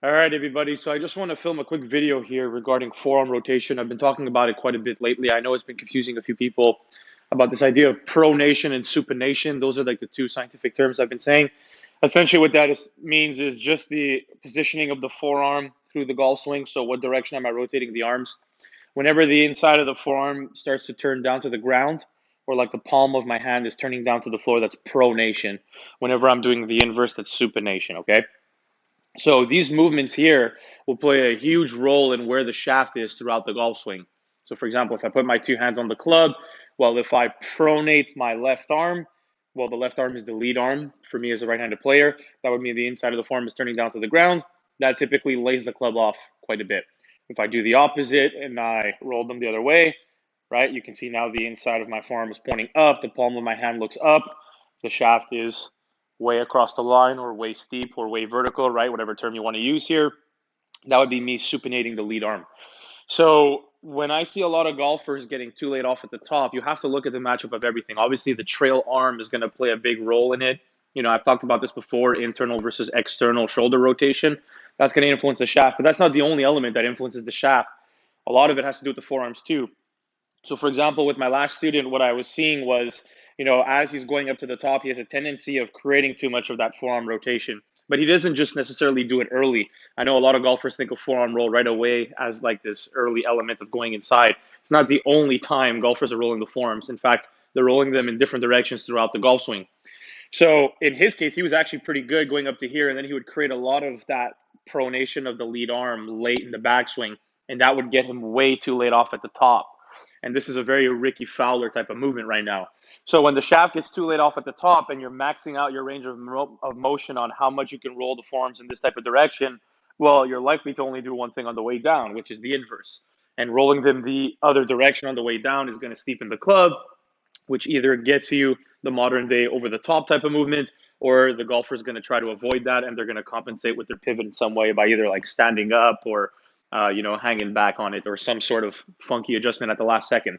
All right, everybody. So I just want to film a quick video here regarding forearm rotation. I've been talking about it quite a bit lately. I know it's been confusing a few people about this idea of pronation and supination. Those are like the two scientific terms I've been saying. Essentially, what that means is just the positioning of the forearm through the golf swing. So what direction am I rotating the arms? Whenever the inside of the forearm starts to turn down to the ground, or like the palm of my hand is turning down to the floor, that's pronation. Whenever I'm doing the inverse, that's supination, okay? So these movements here will play a huge role in where the shaft is throughout the golf swing. So for example, if I put my two hands on the club, well, if I pronate my left arm, well, the left arm is the lead arm for me as a right-handed player. That would mean the inside of the forearm is turning down to the ground. That typically lays the club off quite a bit. If I do the opposite and I roll them the other way, right, you can see now the inside of my forearm is pointing up. The palm of my hand looks up. The shaft is way across the line or way steep or way vertical, right? Whatever term you want to use here. That would be me supinating the lead arm. So when I see a lot of golfers getting too laid off at the top, you have to look at the matchup of everything. Obviously, the trail arm is going to play a big role in it. You know, I've talked about this before, internal versus external shoulder rotation. That's going to influence the shaft, but that's not the only element that influences the shaft. A lot of it has to do with the forearms too. So, for example, with my last student, what I was seeing was, as he's going up to the top, he has a tendency of creating too much of that forearm rotation. But he doesn't just necessarily do it early. I know a lot of golfers think of forearm roll right away as like this early element of going inside. It's not the only time golfers are rolling the forearms. In fact, they're rolling them in different directions throughout the golf swing. So in his case, he was actually pretty good going up to here, and then he would create a lot of that pronation of the lead arm late in the backswing, and that would get him way too laid off at the top. And this is a very Ricky Fowler type of movement right now. So when the shaft gets too laid off at the top and you're maxing out your range of motion on how much you can roll the forearms in this type of direction, well, you're likely to only do one thing on the way down, which is the inverse. And rolling them the other direction on the way down is going to steepen the club, which either gets you the modern day over the top type of movement, or the golfer is going to try to avoid that and they're going to compensate with their pivot in some way by either like standing up or hanging back on it or some sort of funky adjustment at the last second.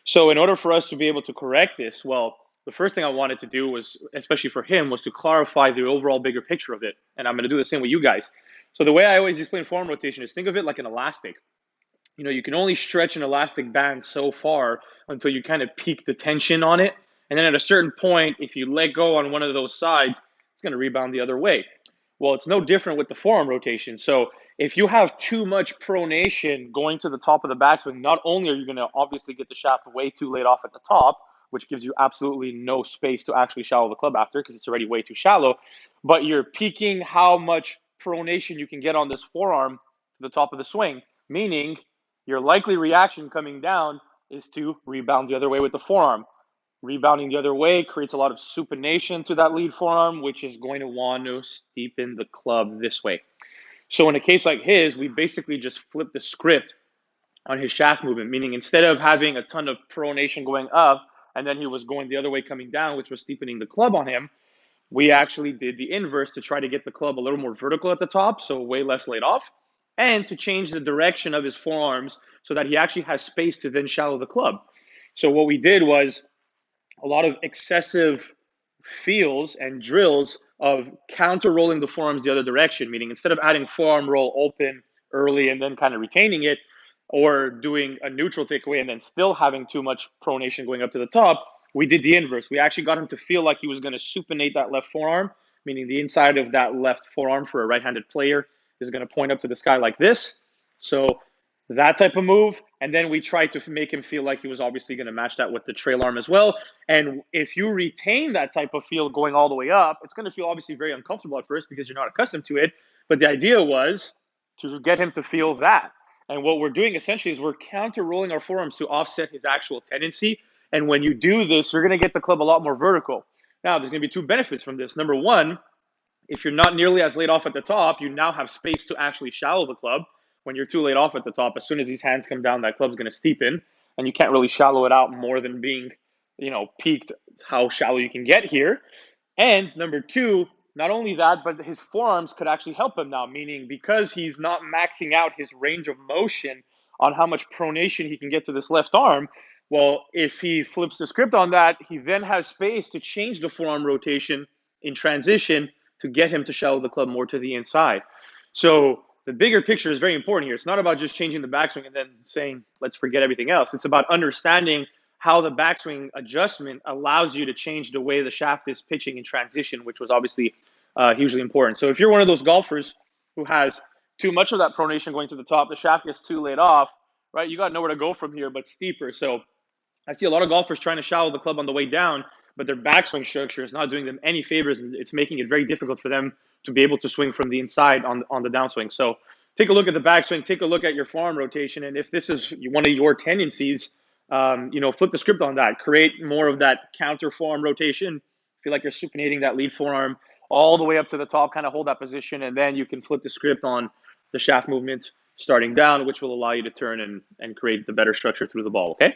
So in order for us to be able to correct this, well, the first thing I wanted to do was, especially for him, was to clarify the overall bigger picture of it. And I'm going to do the same with you guys. So the way I always explain form rotation is think of it like an elastic. You can only stretch an elastic band so far until you kind of peak the tension on it. And then at a certain point, if you let go on one of those sides, it's going to rebound the other way. Well, it's no different with the forearm rotation. So if you have too much pronation going to the top of the backswing, not only are you going to obviously get the shaft way too laid off at the top, which gives you absolutely no space to actually shallow the club after because it's already way too shallow, but you're peaking how much pronation you can get on this forearm to the top of the swing, meaning your likely reaction coming down is to rebound the other way with the forearm. Rebounding the other way creates a lot of supination to that lead forearm, which is going to want to steepen the club this way. So in a case like his, we basically just flipped the script on his shaft movement, meaning instead of having a ton of pronation going up and then he was going the other way coming down, which was steepening the club on him, we actually did the inverse to try to get the club a little more vertical at the top, so way less laid off, and to change the direction of his forearms so that he actually has space to then shallow the club. So what we did was a lot of excessive feels and drills of counter rolling the forearms the other direction, meaning instead of adding forearm roll open early and then kind of retaining it, or doing a neutral takeaway and then still having too much pronation going up to the top, we did the inverse. We actually got him to feel like he was going to supinate that left forearm, meaning the inside of that left forearm for a right-handed player is going to point up to the sky like this. So that type of move. And then we tried to make him feel like he was obviously going to match that with the trail arm as well. And if you retain that type of feel going all the way up, it's going to feel obviously very uncomfortable at first because you're not accustomed to it. But the idea was to get him to feel that. And what we're doing essentially is we're counter rolling our forearms to offset his actual tendency. And when you do this, you're going to get the club a lot more vertical. Now, there's going to be two benefits from this. Number one, if you're not nearly as laid off at the top, you now have space to actually shallow the club. When you're too laid off at the top, as soon as these hands come down, that club's going to steepen, and you can't really shallow it out more than being, peaked how shallow you can get here. And number two, not only that, but his forearms could actually help him now, meaning because he's not maxing out his range of motion on how much pronation he can get to this left arm. Well, if he flips the script on that, he then has space to change the forearm rotation in transition to get him to shallow the club more to the inside. So the bigger picture is very important here. It's not about just changing the backswing and then saying, let's forget everything else. It's about understanding how the backswing adjustment allows you to change the way the shaft is pitching in transition, which was obviously hugely important. So if you're one of those golfers who has too much of that pronation going to the top, the shaft gets too laid off, right? You got nowhere to go from here but steeper. So I see a lot of golfers trying to shallow the club on the way down, but their backswing structure is not doing them any favors, and it's making it very difficult for them to be able to swing from the inside on the downswing. So take a look at the backswing, take a look at your forearm rotation, and if this is one of your tendencies, flip the script on that. Create more of that counter forearm rotation. Feel like you're supinating that lead forearm all the way up to the top, kind of hold that position, and then you can flip the script on the shaft movement starting down, which will allow you to turn and create the better structure through the ball, okay?